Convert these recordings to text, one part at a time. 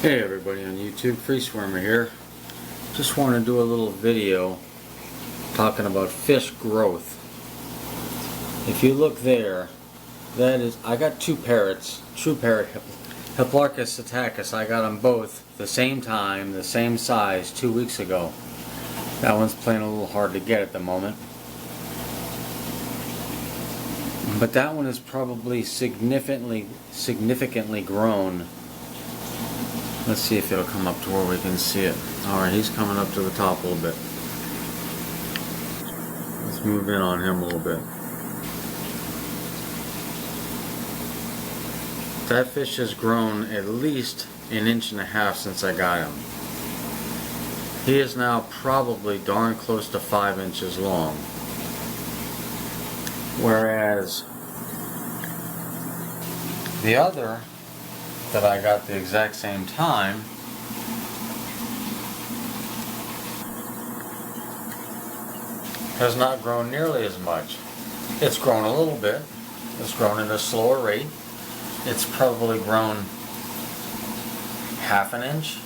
Hey everybody on YouTube, Freeswarmer here. Just want to do a little video talking about fish growth. If you look there, that is, I got two parrots, true parrot, Hiplarchus psittacus. I got them both the same time, the same size 2 weeks ago. That one's playing a little hard to get at the moment. But that one is probably significantly grown. Let's see if it'll come up to where we can see it. Alright, he's coming up to the top a little bit. Let's move in on him a little bit. That fish has grown at least 1.5 inches since I got him. He is now probably darn close to 5 inches long. Whereas the other that I got the exact same time has not grown nearly as much. It's grown a little bit. It's grown at a slower rate. It's probably grown 1/2 inch,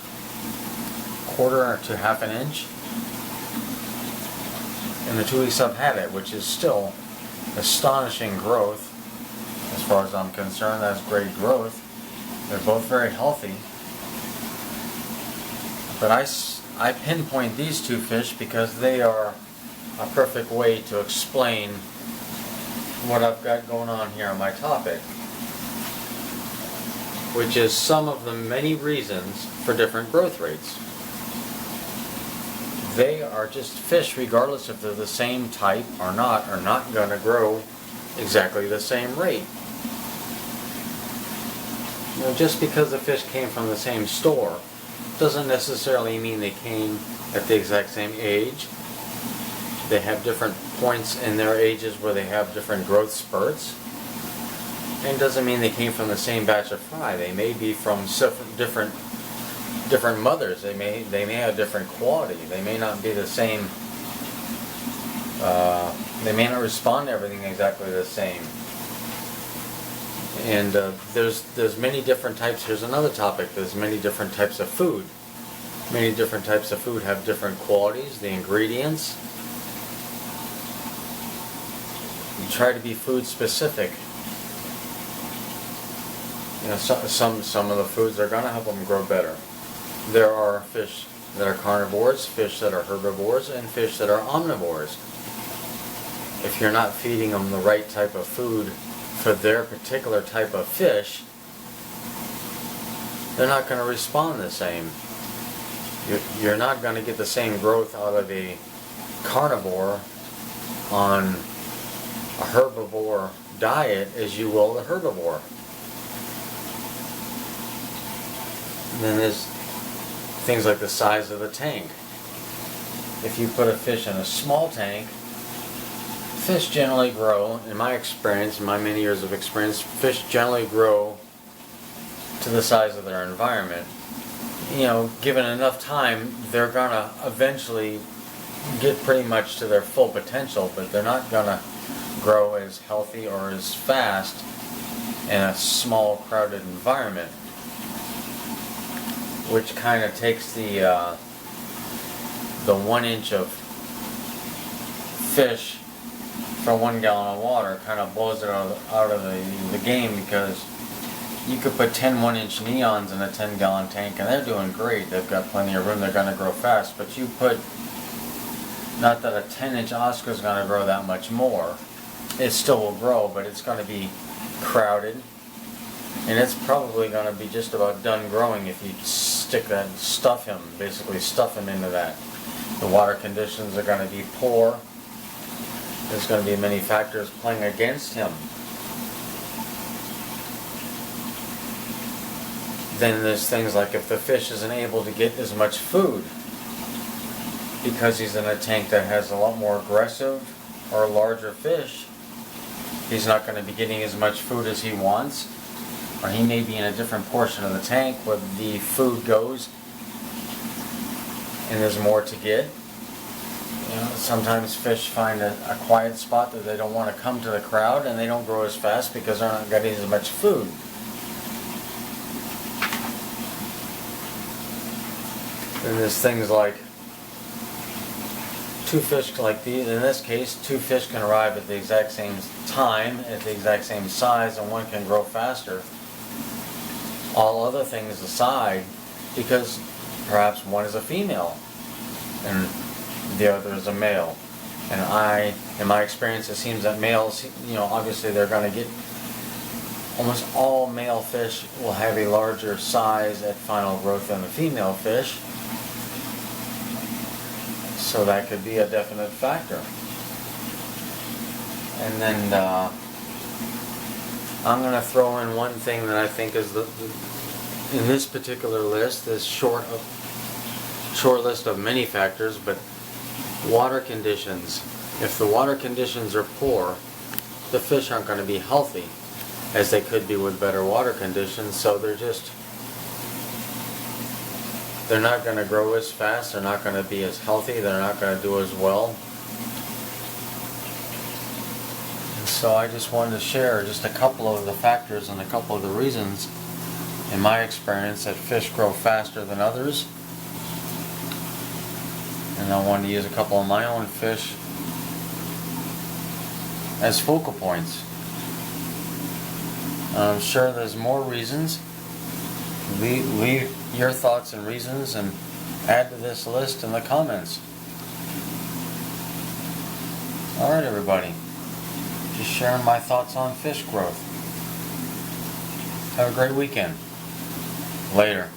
1/4 to 1/2 inch in the 2 weeks I've had it, which is still astonishing growth. As far as I'm concerned, that's great growth. They're both very healthy. But I pinpoint these two fish because they are a perfect way to explain what I've got going on here on my topic, which is some of the many reasons for different growth rates. They are just fish, regardless if they're the same type or not, are not going to grow exactly the same rate. You know, just because the fish came from the same store doesn't necessarily mean they came at the exact same age. They have different points in their ages where they have different growth spurts. And doesn't mean they came from the same batch of fry. They may be from different mothers. They may have different quality. They may not be the same. They may not respond to everything exactly the same. And there's many different types. Here's another topic. There's many different types of food. Many different types of food have different qualities. The ingredients. You try to be food specific. You know, some of the foods are going to help them grow better. There are fish that are carnivores, fish that are herbivores, and fish that are omnivores. If you're not feeding them the right type of food for their particular type of fish, they're not going to respond the same. You're not going to get the same growth out of a carnivore on a herbivore diet as you will the herbivore. And then there's things like the size of the tank. If you put a fish in a small tank, fish generally grow, in my experience, in my many years of experience, fish generally grow to the size of their environment. You know, given enough time, they're going to eventually get pretty much to their full potential, but they're not going to grow as healthy or as fast in a small, crowded environment, which kind of takes the 1 inch of fish for 1 gallon of water, kind of blows it out of the game, because you could put 10 1-inch neons in a 10-gallon tank and they're doing great. They've got plenty of room. They're going to grow fast. But you put, not that a 10-inch Oscar is going to grow that much more. It still will grow, but it's going to be crowded. And it's probably going to be just about done growing if you basically stuff him into that. The water conditions are going to be poor. There's going to be many factors playing against him. Then there's things like if the fish isn't able to get as much food because he's in a tank that has a lot more aggressive or larger fish, he's not going to be getting as much food as he wants. Or he may be in a different portion of the tank where the food goes and there's more to get. You know, sometimes fish find a quiet spot that they don't want to come to the crowd, and they don't grow as fast because they're not getting as much food. then there's things like two fish, like in this case, two fish can arrive at the exact same time, at the exact same size, and one can grow faster. All other things aside, because perhaps one is a female and the other is a male. And in my experience, it seems that males, obviously they're going to get, almost all male fish will have a larger size at final growth than the female fish. So that could be a definite factor. And then I'm going to throw in one thing that I think is in this particular list, this short list of many factors, but water conditions. If the water conditions are poor, the fish aren't going to be healthy as they could be with better water conditions, so they're not going to grow as fast, they're not going to be as healthy, they're not going to do as well. And so I just wanted to share just a couple of the factors and a couple of the reasons in my experience that fish grow faster than others. And I wanted to use a couple of my own fish as focal points. I'm sure there's more reasons. Leave your thoughts and reasons and add to this list in the comments. Alright everybody, just sharing my thoughts on fish growth. Have a great weekend. Later.